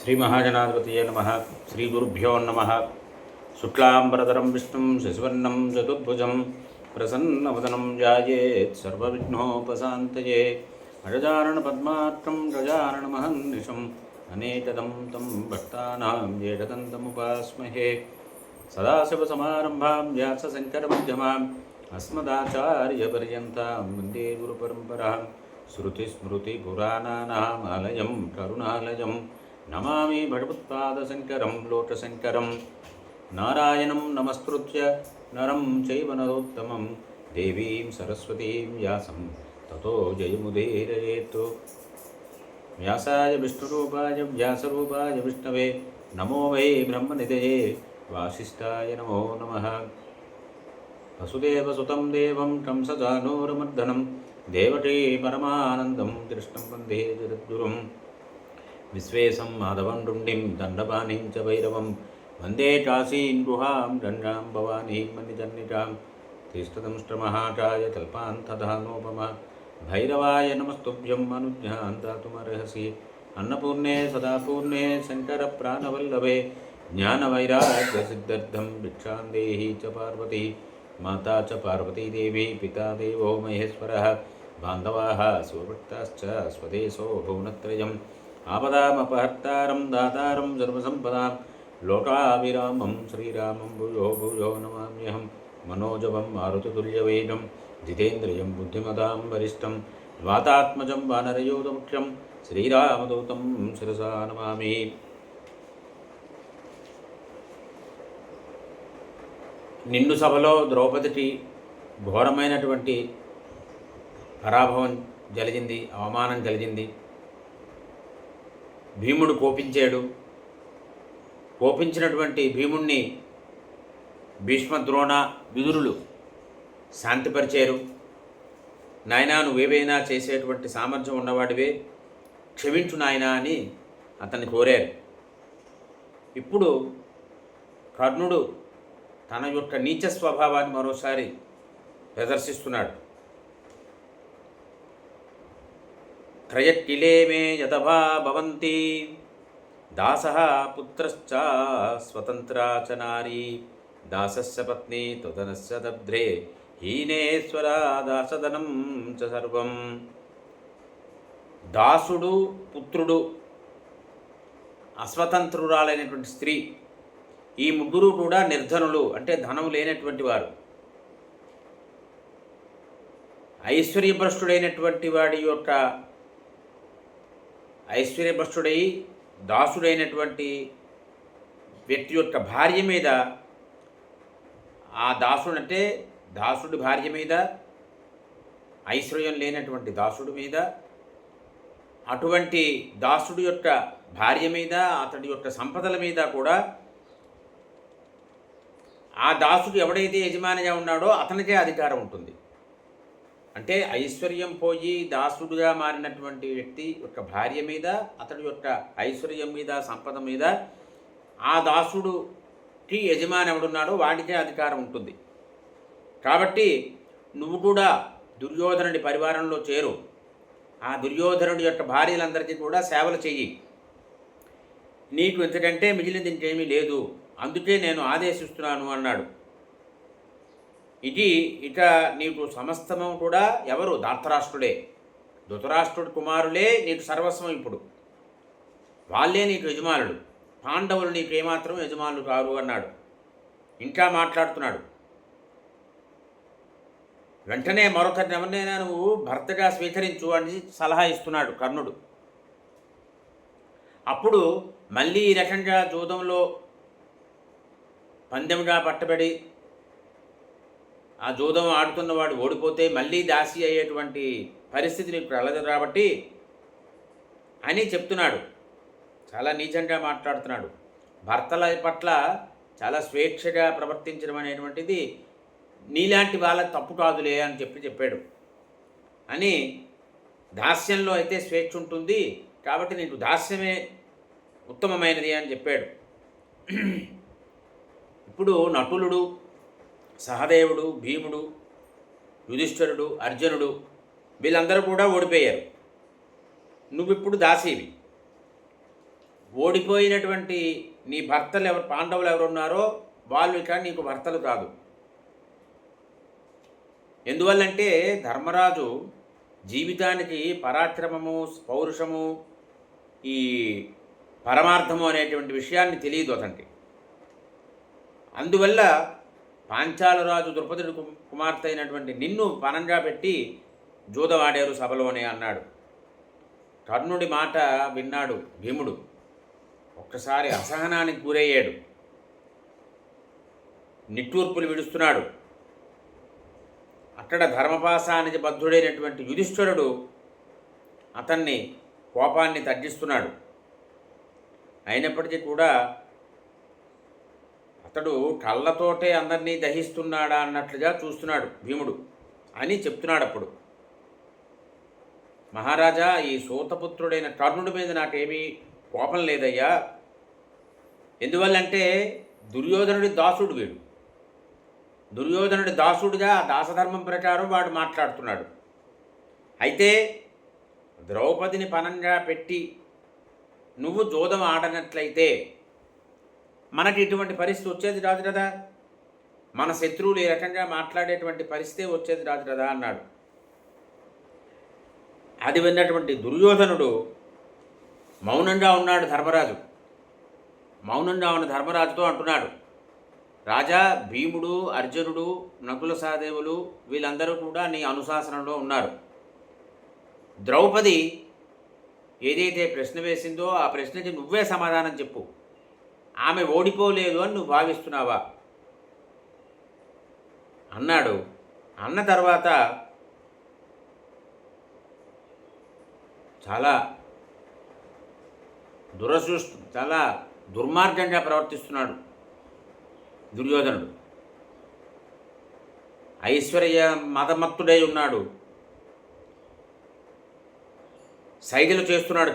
శ్రీ మహాజనాధిపతయే నమః. శ్రీ గురుభ్యో నమః. శుక్లాంబరధరం విష్ణుం శశివర్ణం చతుర్భుజం ప్రసన్నవదనం ధ్యాయేత్ సర్వవిఘ్నోపశాంతయే. అజానన పద్మార్కం గజాననమహర్నిశం అనేకదం తం భక్తానాం ఏకదంతముపాస్మహే. సదాశివసమారంభాం వ్యాసశంకరమధ్యమాం అస్మదాచార్యపర్యంతాం వందే గురుపరంపరాం. శృతిస్మృతిపురాణానామాలయం కరుణాలయం నమామి భగవత్పాదశంకరం లోకశంకరం. నారాయణం నమస్కృత్య నరం చైవ నరోత్తమం దేవీం సరస్వతీం వ్యాసం తతో జయముదీరయేత్. వ్యాసాయ విష్ణురూపాయ వ్యాసరూపాయ విష్ణవే నమో వై బ్రహ్మనిధయే వాసిష్ఠాయ నమో నమః. వసుదేవసుతం దేవం కంసచానూరమర్దనం దేవకీ పరమానందం కృష్ణం వందే జగద్గురుం. విశ్వేశం మాధవం రుండిం దండపాణిం చ భైరవం వందే కాశీం గుహాం గంగాం భవానీం మణిజన్నికాం. తిష్టదంష్ట్రమహాకాయ కల్పాంతధానోపమ భైరవాయ నమస్తుభ్యం అనుజ్ఞాంతాతుమర్హసి. అన్నపూర్ణే సదాపూర్ణే శంకర ప్రాణవల్లభే జ్ఞానవైరాగ్యసిద్ధ్యర్థం భిక్షాం దేహి చ పార్వతీ. మాతా చ పార్వతీదేవి పితా దేవో మహేశ్వరः బాంధవాः సుభక్తాశ్చ స్వదేశో భువనత్రయం. ఆపదామపహర్తారం దాతారం సర్వసంపదాం లోకాభిరామం శ్రీరామం భూయో భూయో నమామ్యహం. మనోజవం మారుతతుల్యవేగం జితేంద్రియం బుద్ధిమతాం వరిష్టం వాతాత్మజం వానరయూతముఖ్యం శ్రీరామదూతం శిరసా నమామి. నిండు సభలో ద్రౌపదికి ఘోరమైనటువంటి పరాభవం జరిగింది, అవమానం కలిగింది. భీముడు కోపించాడు. కోపించినటువంటి భీముణ్ణి భీష్మ ద్రోణ విదురులు శాంతిపరిచారు. నాయనా, నువ్వేవైనా చేసేటువంటి సామర్థ్యం ఉన్నవాడివే, క్షమించు నాయనా అని అతన్ని కోరారు. ఇప్పుడు కర్ణుడు తన యొక్క నీచ స్వభావాన్ని మరోసారి ప్రదర్శిస్తున్నాడు. త్రయకిలే మే యతభా భవంతి దాసః పుత్రశ్చ స్వతంత్రా చ నారీ దాసస్య పత్ని త్వదనస్య దబ్ధ్రే హీనేశ్వర దాసదనం చ సర్వం. దాసుడు, పుత్రుడు, అస్వతంత్రురాలైనటువంటి స్త్రీ, ఈ ముగ్గురు కూడా నిర్ధనులు, అంటే ధనం లేనటువంటి వారు. ఐశ్వర్యభ్రష్టుడైనటువంటి వాడి యొక్క ఐశ్వర్యభ్రష్టుడై దాసుడైనటువంటి వ్యక్తి యొక్క భార్య మీద, ఆ దాసుడు అంటే దాసుడి భార్య మీద, ఐశ్వర్యం లేనటువంటి దాసుడి మీద, అటువంటి దాసుడి యొక్క భార్య మీద, అతడి యొక్క సంపదల మీద కూడా ఆ దాసుడు ఎవడైతే యజమానిగా ఉన్నాడో అతనికే అధికారం ఉంటుంది. అంటే ఐశ్వర్యం పోయి దాసుడుగా మారినటువంటి వ్యక్తి యొక్క భార్య మీద, అతడి యొక్క ఐశ్వర్యం మీద, సంపద మీద ఆ దాసుడుకి యజమాని ఎవడున్నాడో వాడికే అధికారం ఉంటుంది. కాబట్టి నువ్వు కూడా దుర్యోధనుడి పరివారంలో చేరు. ఆ దుర్యోధనుడి యొక్క భార్యలందరికీ కూడా సేవలు చెయ్యి. నీకు ఇంతకంటే మిగిలింది ఇంకేమీ లేదు, అందుకే నేను ఆదేశిస్తున్నాను అన్నాడు. ఇది ఇక నీకు సమస్తము కూడా ఎవరు? ధార్తరాష్ట్రుడే. ధృతరాష్ట్రుడి కుమారులే నీకు సర్వస్వం. ఇప్పుడు వాళ్ళే నీకు యజమానులు. పాండవులు నీకు ఏమాత్రం యజమానులు కారు అన్నాడు. ఇంకా మాట్లాడుతున్నాడు. వెంటనే మరొకరిని ఎవరినైనా నువ్వు భర్తగా స్వీకరించు అని సలహా ఇస్తున్నాడు కర్ణుడు. అప్పుడు మళ్ళీ ఈ రకంగా జూదంలో పందెంగా పట్టబడి ఆ జూదం ఆడుతున్నవాడు ఓడిపోతే మళ్ళీ దాసి అయ్యేటువంటి పరిస్థితి నీకు కలదు కాబట్టి అని చెప్తున్నాడు. చాలా నీచంగా మాట్లాడుతున్నాడు. భర్తల పట్ల చాలా స్వేచ్ఛగా ప్రవర్తించడం అనేటువంటిది నీలాంటి వాళ్ళ తప్పు కాదులే అని చెప్పాడు. అని దాస్యంలో అయితే స్వేచ్ఛ ఉంటుంది కాబట్టి నీకు దాస్యమే ఉత్తమమైనది అని చెప్పాడు. ఇప్పుడు నకులుడు, సహదేవుడు, భీముడు, యుధిష్ఠిరుడు, అర్జునుడు వీళ్ళందరూ కూడా ఓడిపోయారు. నువ్విప్పుడు దాసీవి. ఓడిపోయినటువంటి నీ భర్తలు ఎవరు, పాండవులు ఎవరున్నారో వాళ్ళు ఇక నీకు భర్తలు కాదు. ఎందువల్లంటే ధర్మరాజు జీవితానికి పరాక్రమము, పౌరుషము, ఈ పరమార్థము అనేటువంటి విషయాన్ని తెలియదు అతనికి. అందువల్ల పాంచాలరాజు ద్రౌపదుడి కుమార్తె అయినటువంటి నిన్ను పనంగా పెట్టి జూదవాడారు సభలోనే అన్నాడు. కర్ణుడి మాట విన్నాడు భీముడు. ఒక్కసారి అసహనానికి గురయ్యాడు. నిట్టూర్పులు విడుస్తున్నాడు. అక్కడ ధర్మపాశానికి బద్ధుడైనటువంటి యుధిష్ఠిరుడు అతన్ని కోపాన్ని తగ్గిస్తున్నాడు. అయినప్పటికీ కూడా అతడు కళ్ళతోటే అందరినీ దహిస్తున్నాడా అన్నట్లుగా చూస్తున్నాడు భీముడు అని చెప్తున్నాడు. అప్పుడు మహారాజా, ఈ సూతపుత్రుడైన కర్ణుడి మీద నాకేమీ కోపం లేదయ్యా. ఎందువల్లంటే దుర్యోధనుడి దాసుడు వీడు. దుర్యోధనుడి దాసుడిగా దాసధర్మం ప్రకారం వాడు మాట్లాడుతున్నాడు. అయితే ద్రౌపదిని పనంగా పెట్టి నువ్వు జోదం ఆడనట్లయితే మనకి ఇటువంటి పరిస్థితి వచ్చేది రాదు కదా, మన శత్రువులు ఈ రకంగా మాట్లాడేటువంటి పరిస్థితి వచ్చేది రాదు కదా అన్నాడు. అది విన్నటువంటి దుర్యోధనుడు మౌనంగా ఉన్నాడు. మౌనంగా ఉన్న ధర్మరాజుతో అంటున్నాడు, రాజా, భీముడు, అర్జునుడు, నకుల సహదేవులు వీళ్ళందరూ కూడా నీ అనుశాసనంలో ఉన్నారు. ద్రౌపది ఏదైతే ప్రశ్న వేసిందో ఆ ప్రశ్నకి నువ్వే సమాధానం చెప్పు. ఆమె ఓడిపోలేదు అని నువ్వు భావిస్తున్నావా అన్నాడు. అన్న తర్వాత చాలా చాలా దుర్మార్గంగా ప్రవర్తిస్తున్నాడు దుర్యోధనుడు. ఐశ్వర్య మదమత్తుడై ఉన్నాడు. సైగలు చేస్తున్నాడు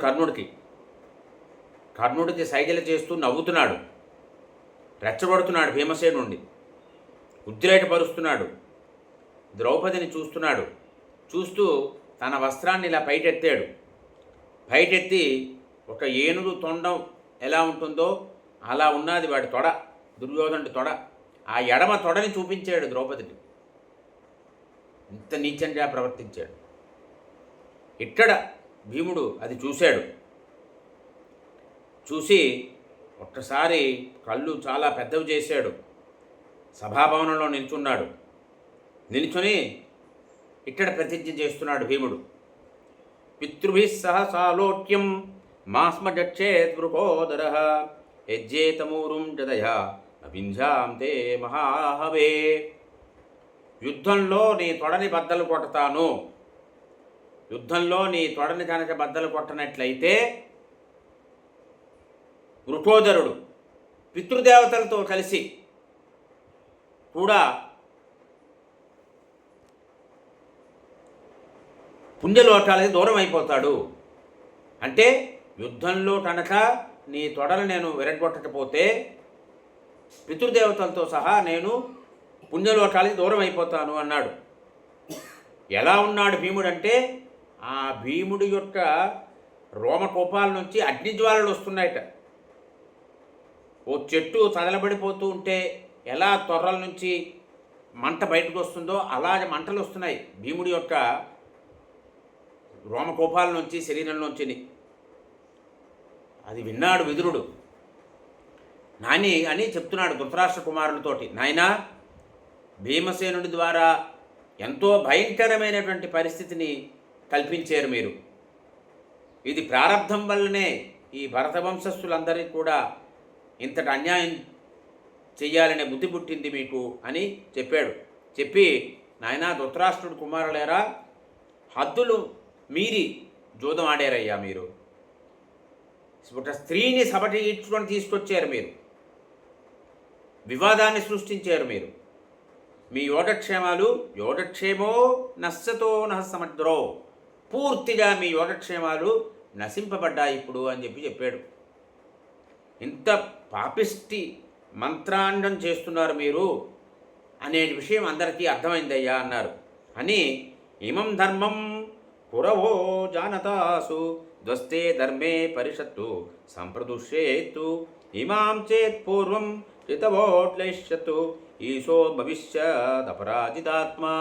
కర్ణుడికి సైగలు చేస్తూ నవ్వుతున్నాడు. రెచ్చగొడుతున్నాడు భీమసేనుండి, ఉద్రేకపరుస్తున్నాడు. ద్రౌపదిని చూస్తున్నాడు. చూస్తూ తన వస్త్రాన్ని ఇలా పైటెత్తి ఒక ఏనుగు తొండం ఎలా ఉంటుందో అలా ఉన్నది వాడి తొడ, దుర్యోధనుడి తొడ. ఆ ఎడమ తొడని చూపించాడు ద్రౌపదికి. ఇంత నీచంగా ప్రవర్తించాడు. ఇక్కడ భీముడు అది చూశాడు. చూసి ఒక్కసారి కళ్ళు చాలా పెద్దవి చేశాడు. సభాభవనంలో నిల్చున్నాడు. నిల్చుని ఇక్కడ ప్రతిజ్ఞ చేస్తున్నాడు భీముడు. పితృభిః సహ సాలోక్యం మాస్మజక్షేత్ వృకోదర యజ్జేతమూరుం జదయా అవింజాం తే మహాహవే. యుద్ధంలో నీ తొడని బద్దలు కొడతాను. యుద్ధంలో నీ తొడని కనుక బద్దలు కొట్టనట్లయితే వృకోదరుడు పితృదేవతలతో కలిసి కూడా పుణ్యలోకాలకి దూరం అయిపోతాడు. అంటే యుద్ధంలో కనుక నీ తొడలు నేను విరగొట్టకపోతే పితృదేవతలతో సహా నేను పుణ్యలోకాలకి దూరం అయిపోతాను అన్నాడు. ఎలా ఉన్నాడు భీముడు అంటే, ఆ భీముడి యొక్క రోమకోపాల నుంచి అగ్నిజ్వాలలు వస్తున్నాయట. ఓ చెట్టు తగలబడిపోతూ ఉంటే ఎలా తొర్రల నుంచి మంట బయటకు వస్తుందో అలాగే మంటలు వస్తున్నాయి భీముడి యొక్క రోమకోపాల నుంచి, శరీరంలోంచి. అది విన్నాడు విదురుడు. నాని అని చెప్తున్నాడు ధృతరాష్ట్ర కుమారులతోటి, నాయనా, భీమసేనుడి ద్వారా ఎంతో భయంకరమైనటువంటి పరిస్థితిని కల్పించారు మీరు. ఇది ప్రారంధం వల్లనే ఈ భరత వంశస్థులందరికీ కూడా ఇంతటి అన్యాయం చెయ్యాలనే బుద్ధి పుట్టింది మీకు అని చెప్పాడు. చెప్పి, నాయనా ధృతరాష్ట్రుడు కుమారులేరా, హద్దులు మీరి జూదం ఆడారయ్యా మీరు. ఒక స్త్రీని సభటి ఇచ్చుకొని తీసుకొచ్చారు మీరు. వివాదాన్ని సృష్టించారు మీరు. మీ యోగక్షేమో నశ్యతో నహసముద్రో, పూర్తిగా మీ యోగక్షేమాలు నశింపబడ్డాయి ఇప్పుడు అని చెప్పాడు. ఇంత పాపిష్టి మంత్రాండం చేస్తున్నారు మీరు అనే విషయం అందరికీ అర్థమైందయ్యా అన్నారు. అని ఇమం ధర్మం కురవో జానతాసు ధ్వస్తే ధర్మే పరిషత్తు సంప్రదుష్యేత్తు ఇమాం చేత్ పూర్వం హితవోట్లైష్యతు ఈశో భవిష్యదపరాజితాత్మా.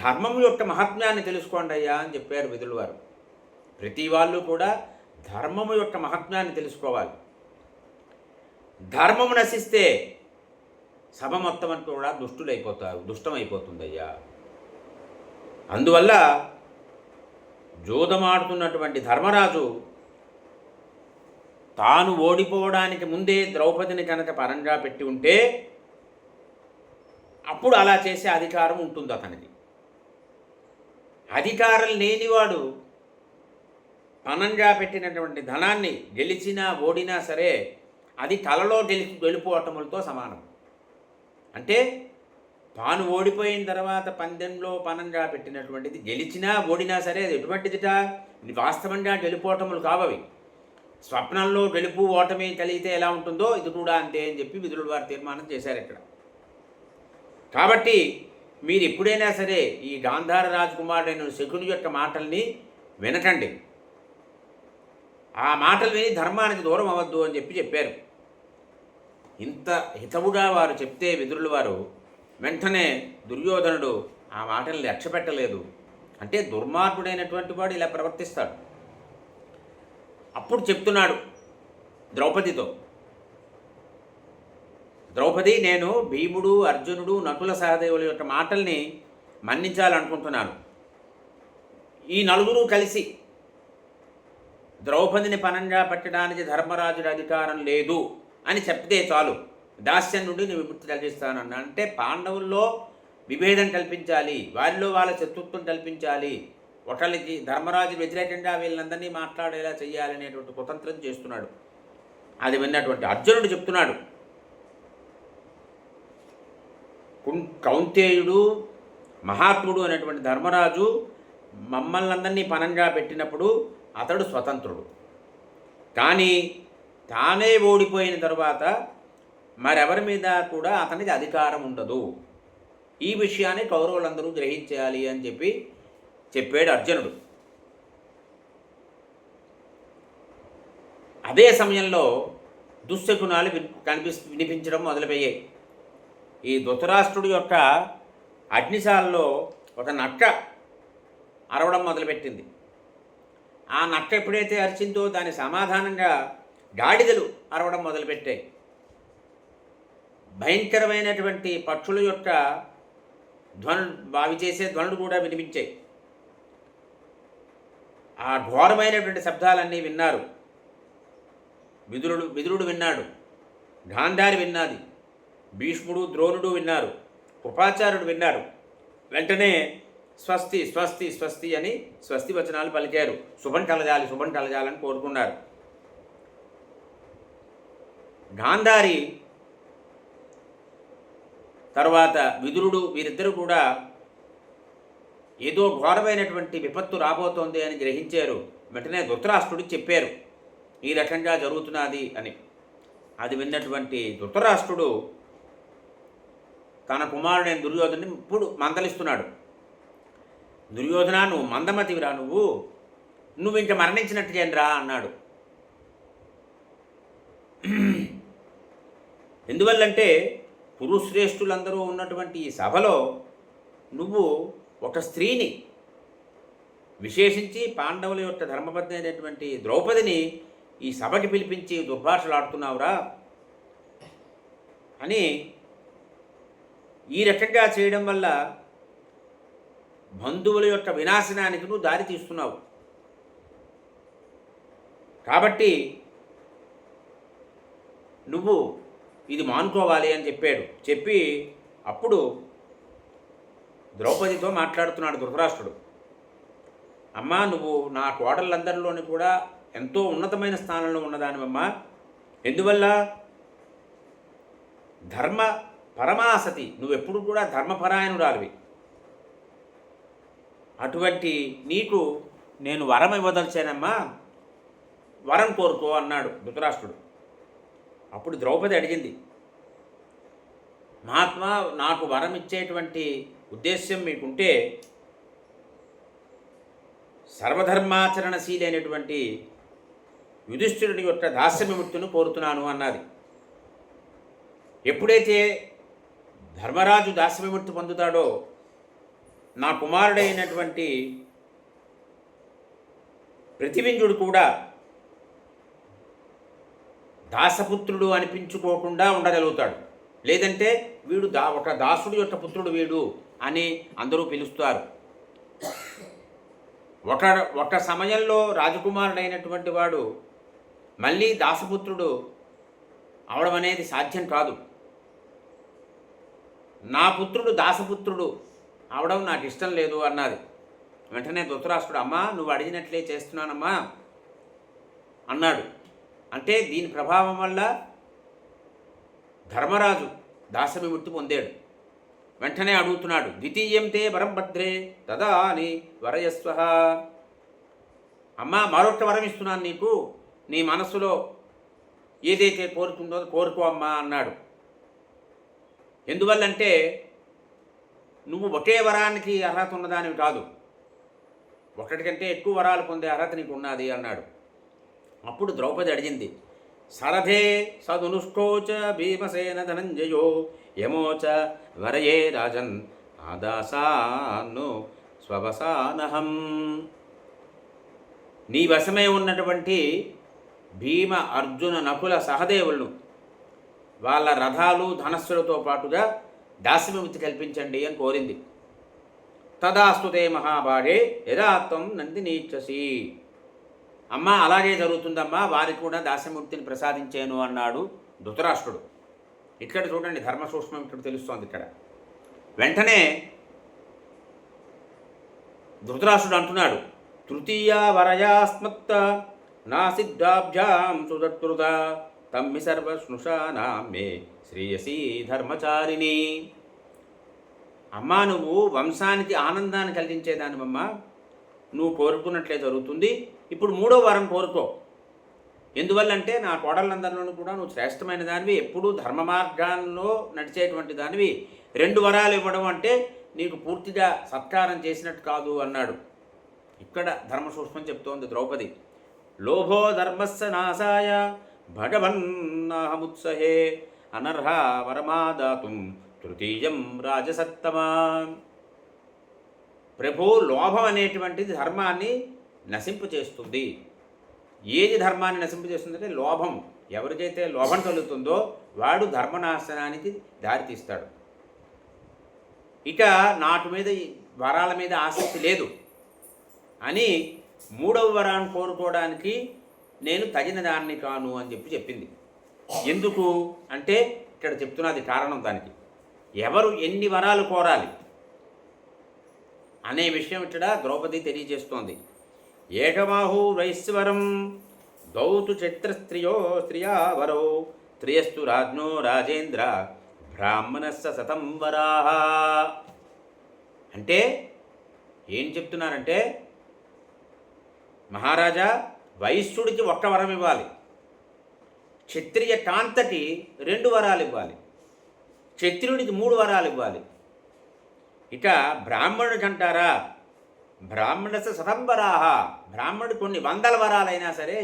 ధర్మం యొక్క మహాత్మ్యాన్ని తెలుసుకోండి అయ్యా అని చెప్పారు విదురుల వారు. ప్రతి వాళ్ళు కూడా ధర్మము యొక్క మహాత్మ్యాన్ని తెలుసుకోవాలి. ధర్మము నశిస్తే సభ మొత్తం అంతా కూడా దుష్టులైపోతారు, దుష్టమైపోతుందయ్యా. అందువల్ల జూదమాడుతున్నటువంటి ధర్మరాజు తాను ఓడిపోవడానికి ముందే ద్రౌపదిని కనుక పరంగా పెట్టి ఉంటే అప్పుడు అలా చేసే అధికారం ఉంటుంది అతనికి. అధికారం లేనివాడు పనంగా పెట్టినటువంటి ధనాన్ని గెలిచినా ఓడినా సరే అది కలలో గెలుపోవటములతో సమానం. అంటే తాను ఓడిపోయిన తర్వాత పందెంలో పనంగా పెట్టినటువంటిది గెలిచినా ఓడినా సరే అది ఎటువంటిదిట, వాస్తవంగా గెలుపోవటములు కావవి. స్వప్నంలో గెలుపు ఓటమి కలిగితే ఎలా ఉంటుందో ఇది కూడా అంతే అని చెప్పి విదురుల వారు తీర్మానం చేశారు ఇక్కడ. కాబట్టి మీరు ఎప్పుడైనా సరే ఈ గాంధార రాజకుమారుడైన శకుని యొక్క మాటల్ని వినకండి. ఆ మాటలు విని ధర్మానికి దూరం అవ్వద్దు అని చెప్పారు. ఇంత హితవుగా వారు చెప్తే విదురుల వారు వెంటనే దుర్యోధనుడు ఆ మాటల్ని లక్ష్య పెట్టలేదు. అంటే దుర్మార్గుడైనటువంటి వాడు ఇలా ప్రవర్తిస్తాడు. అప్పుడు చెప్తున్నాడు ద్రౌపదితో, ద్రౌపది, నేను భీముడు, అర్జునుడు, నకుల సహదేవుల యొక్క మాటల్ని మన్నించాలనుకుంటున్నాను. ఈ నలుగురు కలిసి ద్రౌపదిని పనంగా పెట్టడానికి ధర్మరాజుడి అధికారం లేదు అని చెప్తే చాలు, దాస్యం నుండి నేను విముక్తి కలిగిస్తానన్నా. అంటే పాండవుల్లో విభేదం కల్పించాలి, వారిలో వాళ్ళ శత్రుత్వం కల్పించాలి, ఒకళ్ళకి ధర్మరాజు వ్యతిరేకంగా వీళ్ళందరినీ మాట్లాడేలా చేయాలనేటువంటి కుతంత్రం చేస్తున్నాడు. అది విన్నటువంటి అర్జునుడు చెప్తున్నాడు, కౌంతేయుడు మహాత్ముడు అనేటువంటి ధర్మరాజు మమ్మల్ని అందరినీ పనంగా పెట్టినప్పుడు అతడు స్వతంత్రుడు, కానీ తానే ఓడిపోయిన తరువాత మరెవరి మీద కూడా అతనికి అధికారం ఉండదు. ఈ విషయాన్ని కౌరవులందరూ గ్రహించాలి అని చెప్పాడు అర్జునుడు. అదే సమయంలో దుశ్శకునాలు వినిపించడం మొదలుపెయ్యాయి. ఈ ధృతరాష్ట్రుడి యొక్క అగ్నిశాలలో ఒక నక్క అరవడం మొదలుపెట్టింది. ఆ నక్క ఎప్పుడైతే అరిచిందో దాని సమాధానంగా గాడిదలు అరవడం మొదలుపెట్టాయి. భయంకరమైనటువంటి పక్షుల యొక్క అవి చేసే ధ్వనులు కూడా వినిపించాయి. ఆ ఘోరమైనటువంటి శబ్దాలన్నీ విన్నారు. విదురుడు విన్నాడు, గాంధారి విన్నది, భీష్ముడు, ద్రోణుడు విన్నారు, కృపాచార్యుడు విన్నారు. వెంటనే స్వస్తి స్వస్తి స్వస్తి అని స్వస్తి వచనాలు పలికారు. శుభం కలగాలి, శుభం కలగాలని కోరుకున్నారు. గాంధారి తర్వాత విదురుడు వీరిద్దరూ కూడా ఏదో ఘోరమైనటువంటి విపత్తు రాబోతోంది అని గ్రహించారు. వెంటనే ధృతరాష్ట్రుడికి చెప్పారు, ఈ రకంగా జరుగుతున్నది అని. అది విన్నటువంటి ధృతరాష్ట్రుడు తన కుమారుడైన దుర్యోధనుని ఇప్పుడు మందలిస్తున్నాడు. దుర్యోధన, నువ్వు మందమతివిరా, నువ్వు ఇంక మరణించినట్టు చేయండిరా అన్నాడు. ఎందువల్లంటే పురుశ్రేష్ఠులందరూ ఉన్నటువంటి ఈ సభలో నువ్వు ఒక స్త్రీని, విశేషించి పాండవుల యొక్క ధర్మబద్ధ అయినటువంటి ద్రౌపదిని ఈ సభకి పిలిపించి దుర్భాషలాడుతున్నావురా అని ఈ రకంగా చేయడం వల్ల బంధువుల యొక్క వినాశనానికి నువ్వు దారి తీస్తున్నావు. కాబట్టి నువ్వు ఇది మానుకోవాలి అని చెప్పి అప్పుడు ద్రౌపదితో మాట్లాడుతున్నాడు ధృతరాష్ట్రుడు. అమ్మా, నువ్వు నా కోడళ్ళందరిలోని కూడా ఎంతో ఉన్నతమైన స్థానంలో ఉన్నదానివమ్మా. ఎందువల్ల? ధర్మ పరమాసతి, నువ్వెప్పుడు కూడా ధర్మపరాయణురాలివి. అటువంటి నీకు నేను వరం ఇవ్వదలిచానమ్మా, వరం కోరుకో అన్నాడు ధృతరాష్ట్రుడు. అప్పుడు ద్రౌపది అడిగింది, మహాత్మా, నాకు వరం ఇచ్చేటువంటి ఉద్దేశ్యం మీకుంటే సర్వధర్మాచరణశీలైనటువంటి యుధిష్ఠిరుడి యొక్క దాస్య విముక్తిని కోరుతున్నాను అన్నది. ఎప్పుడైతే ధర్మరాజు దాస్య విముక్తి పొందుతాడో నా కుమారుడైనటువంటి ప్రతివింజుడు కూడా దాసపుత్రుడు అనిపించుకోకుండా ఉండగలుగుతాడు. లేదంటే వీడు ఒక దాసుడు యొక్క పుత్రుడు వీడు అని అందరూ పిలుస్తారు. ఒక సమయంలో రాజకుమారుడైనటువంటి వాడు మళ్ళీ దాసపుత్రుడు అవడం అనేది సాధ్యం కాదు. నా పుత్రుడు దాసపుత్రుడు అవడం నాకు ఇష్టం లేదు అన్నది. వెంటనే ధృతరాష్ట్రుడు, అమ్మా నువ్వు అడిగినట్లే చేస్తున్నానమ్మా అన్నాడు. అంటే దీని ప్రభావం వల్ల ధర్మరాజు దాసవిముక్తి పొందాడు. వెంటనే అడుగుతున్నాడు, ద్వితీయం తే వరం భద్రే తదా అని వరయస్వ. అమ్మా మరొక వరం ఇస్తున్నాను నీకు, నీ మనస్సులో ఏదైతే కోరుకుందో కోరుకో అమ్మా అన్నాడు. ఎందువల్లంటే నువ్వు ఒకే వరానికి అర్హత ఉన్నదానివి కాదు, ఒకటి కంటే ఎక్కువ వరాలు పొందే అర్హత నీకు ఉన్నది అన్నాడు. అప్పుడు ద్రౌపది అడిగింది, సరథే సదునుష్కోచ భీమసేన ధనంజయో యమోచ వరయే రాజన్ ఆదాసాను స్వవసానహం. నీ వశమే ఉన్నటువంటి భీమ అర్జున నకుల సహదేవులను వాళ్ళ రథాలు ధనస్సులతో పాటుగా దాస్యవిముక్తి కల్పించండి అని కోరింది. తదాస్తుతే మహాభాగే యథాత్వం నందినీచ్చసి. అమ్మ అలాగే జరుగుతుందమ్మా, వారికి కూడా దాస్యముక్తిని ప్రసాదించాను అన్నాడు ధృతరాష్ట్రుడు. ఇక్కడ చూడండి ధర్మ సూక్ష్మం ఇక్కడ తెలుస్తోంది. ఇక్కడ వెంటనే ధృతరాష్ట్రుడు అంటున్నాడు, తృతీయా వరయాస్మత్త నాసిద్ధాభ్యాం సుదత్రుత తమ్మి సర్వస్నుషానాం మే శ్రేయసీ ధర్మచారిణి. అమ్మా నువ్వు వంశానికి ఆనందాన్ని కలిగించేదానివమ్మా, నువ్వు కోరుకున్నట్లే జరుగుతుంది. ఇప్పుడు 3వ వరం కోరుకో. ఎందువల్లంటే నా కోడళ్ళందరిలోనూ కూడా నువ్వు శ్రేష్టమైన దానివి, ఎప్పుడూ ధర్మ మార్గాల్లో నడిచేటువంటి దానివి. 2 వరాలు ఇవ్వడం అంటే నీకు పూర్తిగా సత్కారం చేసినట్టు కాదు అన్నాడు. ఇక్కడ ధర్మ సూక్ష్మం చెప్తోంది ద్రౌపది. లోభో ధర్మస్య నాశాయ భగవన్నాహముత్సహే అనర్హ వరమాదాతుం తృతీయం రాజసత్తమా. ప్రభు, లోభం అనేటువంటిది ధర్మాన్ని నశింపు చేస్తుంది. ఏది ధర్మాన్ని నశింపు చేస్తుందంటే లోభం. ఎవరికైతే లోభం కలుగుతుందో వాడు ధర్మనాశనానికి దారితీస్తాడు. ఇక నాటు మీద వరాల మీద ఆసక్తి లేదు అని 3వ వరాన్ని కోరుకోవడానికి నేను తగిన దాన్ని కాను అని చెప్పింది. ఎందుకు అంటే ఇక్కడ చెప్తున్నది కారణం దానికి. ఎవరు ఎన్ని వరాలు కోరాలి అనే విషయం ఇక్కడ ద్రౌపది తెలియజేస్తోంది. ఏకమాహు వైశ్వరం దౌతు చత్రస్త్రియో స్త్రియావరో త్రియస్తు రాజ్ఞో రాజేంద్ర బ్రాహ్మణస్స శతం వరాహ. అంటే ఏం చెప్తున్నారంటే, మహారాజా వైశ్యుడికి 1 వరం ఇవ్వాలి, క్షత్రియ కాంతకి 2 వరాలు ఇవ్వాలి, క్షత్రియుడికి 3 వరాలు ఇవ్వాలి. ఇక బ్రాహ్మణుడికి అంటారా, బ్రాహ్మణస్య శతం వరాహ, బ్రాహ్మణుడు కొన్ని 100 వరాలైనా సరే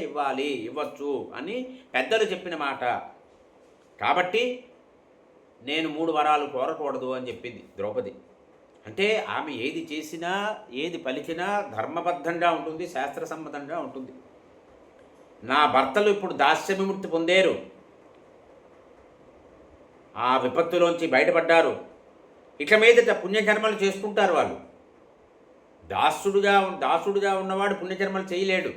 ఇవ్వచ్చు అని పెద్దలు చెప్పిన మాట. కాబట్టి నేను 3 వరాలు కోరకూడదు అని చెప్పింది ద్రౌపది. అంటే ఆమె ఏది చేసినా ఏది పలికినా ధర్మబద్ధంగా ఉంటుంది, శాస్త్రసమ్మతంగా ఉంటుంది. నా భర్తలు ఇప్పుడు దాస్య విముక్తి పొందారు, ఆ విపత్తులోంచి బయటపడ్డారు, ఇక మీదట పుణ్యకర్మలు చేసుకుంటారు. వాళ్ళు దాసుడుగా ఉన్నవాడు పుణ్యకర్మలు చేయలేడు.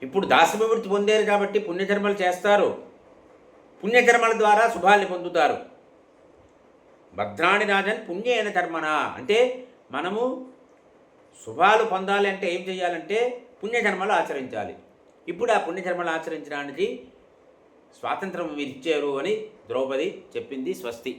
ఇప్పుడు దాస్య విముక్తి పొందారు కాబట్టి పుణ్యకర్మలు చేస్తారు, పుణ్యకర్మల ద్వారా శుభాల్ని పొందుతారు. భద్రాణి రాజన్ పుణ్యేన కర్మణ. అంటే మనము శుభాలు పొందాలి అంటే ఏం చేయాలంటే పుణ్యకర్మలు ఆచరించాలి. ఇప్పుడు ఆ పుణ్యకర్మలు ఆచరించడానికి స్వాతంత్రం మీరు ఇచ్చారు అని ద్రౌపది చెప్పింది. స్వస్తి.